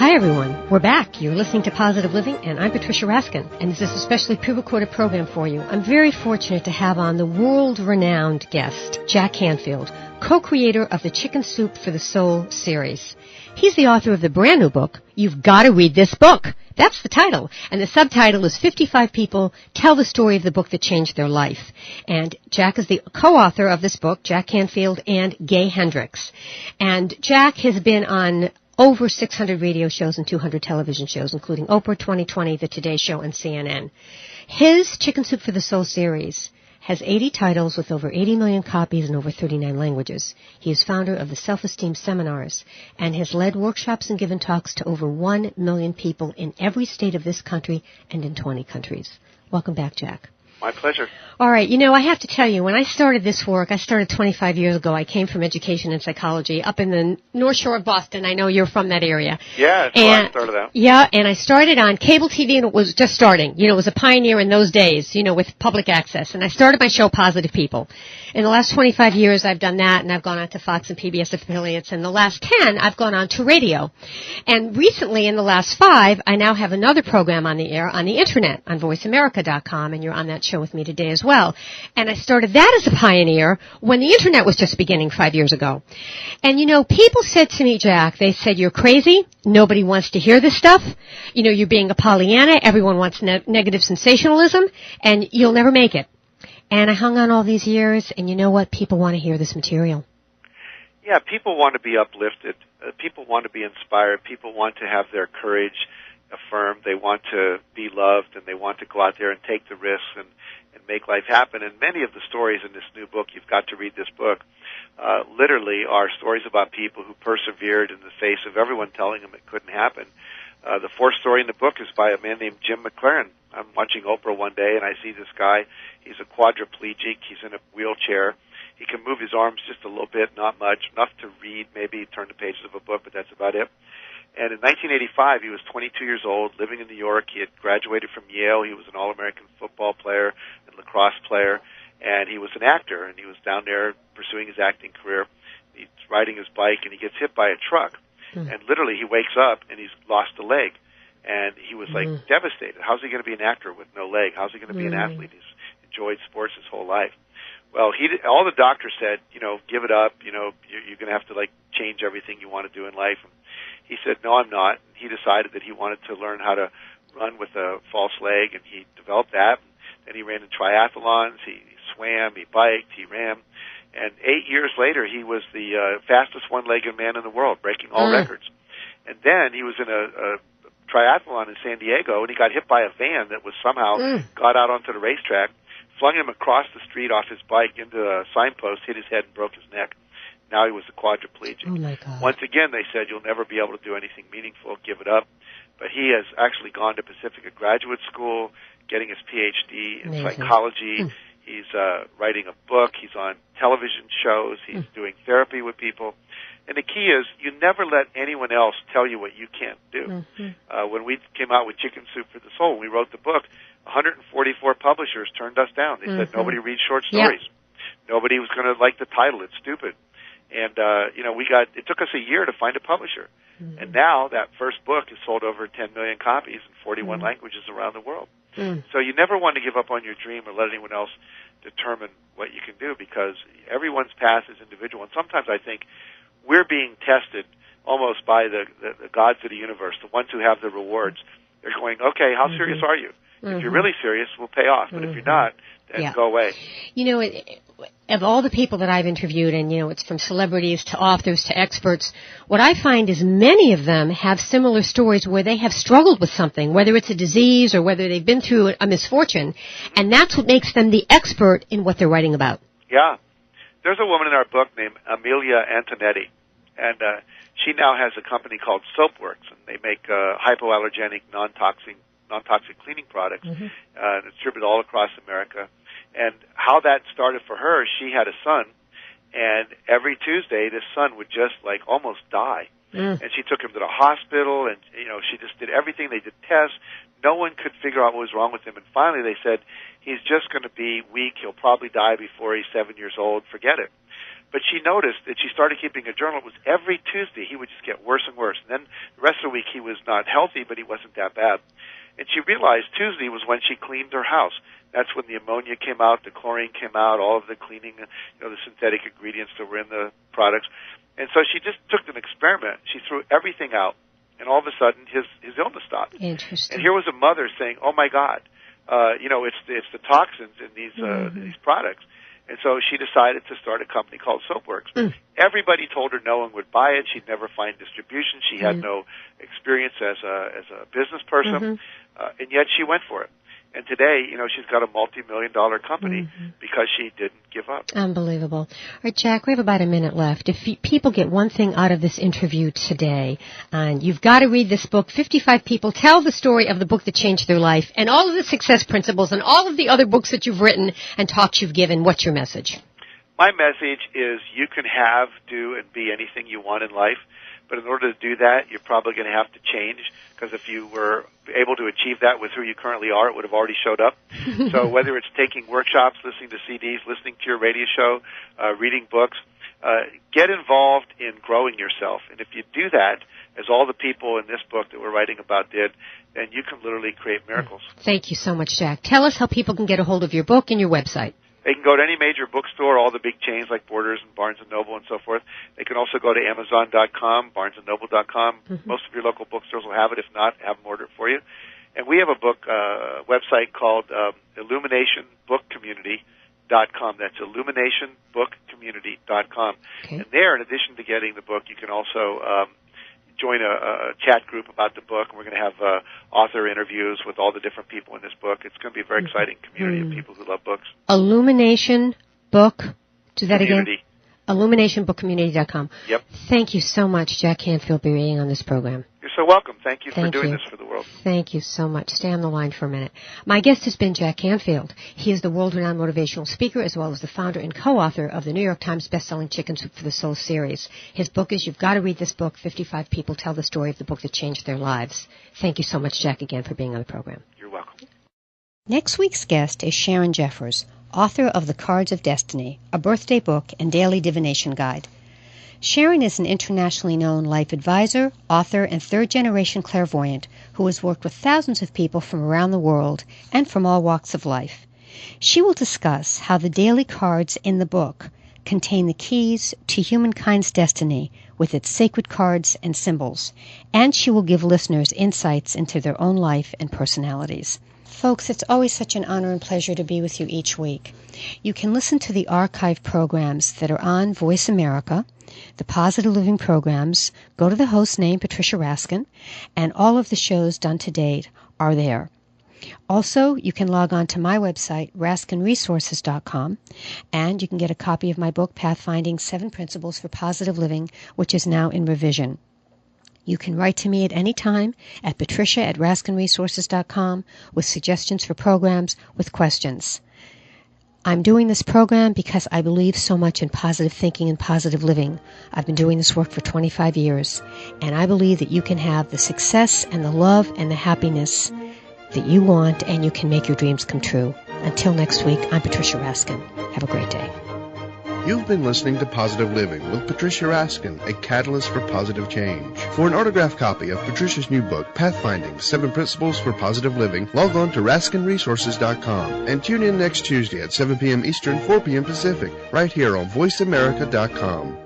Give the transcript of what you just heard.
Hi, everyone. We're back. You're listening to Positive Living, and I'm Patricia Raskin, and this is a specially pre-recorded program for you. I'm very fortunate to have on the world-renowned guest, Jack Canfield, co-creator of the Chicken Soup for the Soul series. He's the author of the brand new book, You've Got to Read This Book. That's the title. And the subtitle is 55 People Tell the Story of the Book That Changed Their Life. And Jack is the co-author of this book, Jack Canfield and Gay Hendricks. And Jack has been on over 600 radio shows and 200 television shows, including Oprah, 2020, The Today Show, and CNN. His Chicken Soup for the Soul series has 80 titles with over 80 million copies in over 39 languages. He is founder of the Self-Esteem Seminars and has led workshops and given talks to over 1 million people in every state of this country and in 20 countries. Welcome back, Jack. My pleasure. All right. You know, I have to tell you, when I started this work, I started 25 years ago. I came from education and psychology up in the North Shore of Boston. I know you're from that area. Yeah, that's where I started out. Yeah, and I started on cable TV, and it was just starting. You know, it was a pioneer in those days, you know, with public access. And I started my show, Positive People. In the last 25 years, I've done that, and I've gone on to Fox and PBS affiliates. And the last 10, I've gone on to radio. And recently, in the last 5, I now have another program on the air on the Internet, on voiceamerica.com, and you're on that show with me today as well. And I started that as a pioneer when the Internet was just beginning 5 years ago. And, you know, people said to me, Jack, they said, you're crazy. Nobody wants to hear this stuff. You know, you're being a Pollyanna. Everyone wants negative sensationalism, and you'll never make it. And I hung on all these years, and you know what? People want to hear this material. Yeah, people want to be uplifted. People want to be inspired. People want to have their courage affirmed. They want to be loved, and they want to go out there and take the risks and make life happen. And many of the stories in this new book, You've Got to Read This Book, literally are stories about people who persevered in the face of everyone telling them it couldn't happen. The fourth story in the book is by a man named Jim McLaren. I'm watching Oprah one day, and I see this guy. He's a quadriplegic. He's in a wheelchair. He can move his arms just a little bit, not much, enough to read, maybe turn the pages of a book, but that's about it. And in 1985, he was 22 years old, living in New York. He had graduated from Yale. He was an All-American football player and lacrosse player, and he was an actor, and he was down there pursuing his acting career. He's riding his bike, and he gets hit by a truck. And literally, he wakes up, and he's lost a leg. And he was, like, devastated. How's he going to be an actor with no leg? How's he going to be an athlete? He's enjoyed sports his whole life. Well, all the doctors said, you know, give it up. You know, you're going to have to, like, change everything you want to do in life. And he said, no, I'm not. He decided that he wanted to learn how to run with a false leg, and he developed that. Then he ran in triathlons. He swam. He biked. He ran. And 8 years later, he was the fastest one-legged man in the world, breaking all records. And then he was in a triathlon in San Diego, and he got hit by a van that was somehow got out onto the racetrack, flung him across the street off his bike into a signpost, hit his head, and broke his neck. Now he was a quadriplegic. Oh, my God. Once again, they said, you'll never be able to do anything meaningful, give it up. But he has actually gone to Pacifica Graduate School, getting his Ph.D. in psychology. He's writing a book. He's on television shows. He's doing therapy with people. And the key is you never let anyone else tell you what you can't do. When we came out with Chicken Soup for the Soul, when we wrote the book, 144 publishers turned us down. They said nobody reads short stories. Nobody was going to like the title. It's stupid. And, you know, it took us a year to find a publisher. And now that first book has sold over 10 million copies in 41 languages around the world. So you never want to give up on your dream or let anyone else determine what you can do, because everyone's path is individual. And sometimes I think we're being tested almost by the gods of the universe, the ones who have the rewards. They're going, okay, how serious are you? If you're really serious, we'll pay off. But if you're not, then go away. You know, of all the people that I've interviewed, and, you know, it's from celebrities to authors to experts, what I find is many of them have similar stories where they have struggled with something, whether it's a disease or whether they've been through a misfortune, and that's what makes them the expert in what they're writing about. Yeah. There's a woman in our book named Amelia Antonetti, and she now has a company called Soapworks, and they make hypoallergenic, non-toxic cleaning products, distributed all across America. And how that started for her, she had a son, and every Tuesday this son would just, like, almost die. And she took him to the hospital, and, you know, she just did everything. They did tests. No one could figure out what was wrong with him. And finally they said, he's just going to be weak. He'll probably die before he's 7 years old. Forget it. But she noticed that she started keeping a journal. It was every Tuesday he would just get worse and worse. And then the rest of the week he was not healthy, but he wasn't that bad. And she realized Tuesday was when she cleaned her house. That's when the ammonia came out, the chlorine came out, all of the cleaning, the synthetic ingredients that were in the products. And so she just took an experiment. She threw everything out, and all of a sudden his illness stopped. Interesting. And here was a mother saying, "Oh my God, it's the toxins in these products." And so she decided to start a company called Soapworks. Everybody told her no one would buy it. She'd never find distribution. She had no experience as a business person, and yet she went for it. And today, she's got a multi-million-dollar company because she didn't give up. Unbelievable. All right, Jack, we have about a minute left. If people get one thing out of this interview today, and you've got to read this book, 55 People Tell the Story of the Book That Changed Their Life, and all of the success principles and all of the other books that you've written and talks you've given, what's your message? My message is you can have, do, and be anything you want in life. But in order to do that, you're probably going to have to change, because if you were able to achieve that with who you currently are, it would have already showed up. So whether it's taking workshops, listening to CDs, listening to your radio show, reading books, get involved in growing yourself. And if you do that, as all the people in this book that we're writing about did, then you can literally create miracles. Thank you so much, Jack. Tell us how people can get a hold of your book and your website. They can go to any major bookstore, all the big chains like Borders and Barnes & Noble and so forth. They can also go to Amazon.com, BarnesandNoble.com. Most of your local bookstores will have it. If not, have them order it for you. And we have a book website called IlluminationBookCommunity.com. That's IlluminationBookCommunity.com. Okay. And there, in addition to getting the book, you can also join a chat group about the book, and we're going to have author interviews with all the different people in this book. It's going to be a very exciting community of people who love books. Illumination Book, do that community. Again? IlluminationBookCommunity.com. Yep. Thank you so much, Jack Canfield, for being on this program. You're so welcome. Thank you for doing this for the world. Thank you so much. Stay on the line for a minute. My guest has been Jack Canfield. He is the world-renowned motivational speaker as well as the founder and co-author of the New York Times bestselling Chicken Soup for the Soul series. His book is You've Got to Read This Book, 55 People Tell the Story of the Book That Changed Their Lives. Thank you so much, Jack, again for being on the program. You're welcome. Next week's guest is Sharon Jeffers, author of The Cards of Destiny, a birthday book and daily divination guide. Sharon is an internationally known life advisor, author, and third-generation clairvoyant who has worked with thousands of people from around the world and from all walks of life. She will discuss how the daily cards in the book contain the keys to humankind's destiny with its sacred cards and symbols, and she will give listeners insights into their own life and personalities. Folks, it's always such an honor and pleasure to be with you each week. You can listen to the archive programs that are on Voice America, the Positive Living programs. Go to the host name, Patricia Raskin, and all of the shows done to date are there. Also, you can log on to my website, RaskinResources.com, and you can get a copy of my book, Pathfinding 7 Principles for Positive Living, which is now in revision. You can write to me at any time at patricia@raskinresources.com with suggestions for programs, with questions. I'm doing this program because I believe so much in positive thinking and positive living. I've been doing this work for 25 years, and I believe that you can have the success and the love and the happiness that you want, and you can make your dreams come true. Until next week, I'm Patricia Raskin. Have a great day. You've been listening to Positive Living with Patricia Raskin, a catalyst for positive change. For an autographed copy of Patricia's new book, Pathfinding 7 Principles for Positive Living, log on to RaskinResources.com and tune in next Tuesday at 7 p.m. Eastern, 4 p.m. Pacific, right here on VoiceAmerica.com.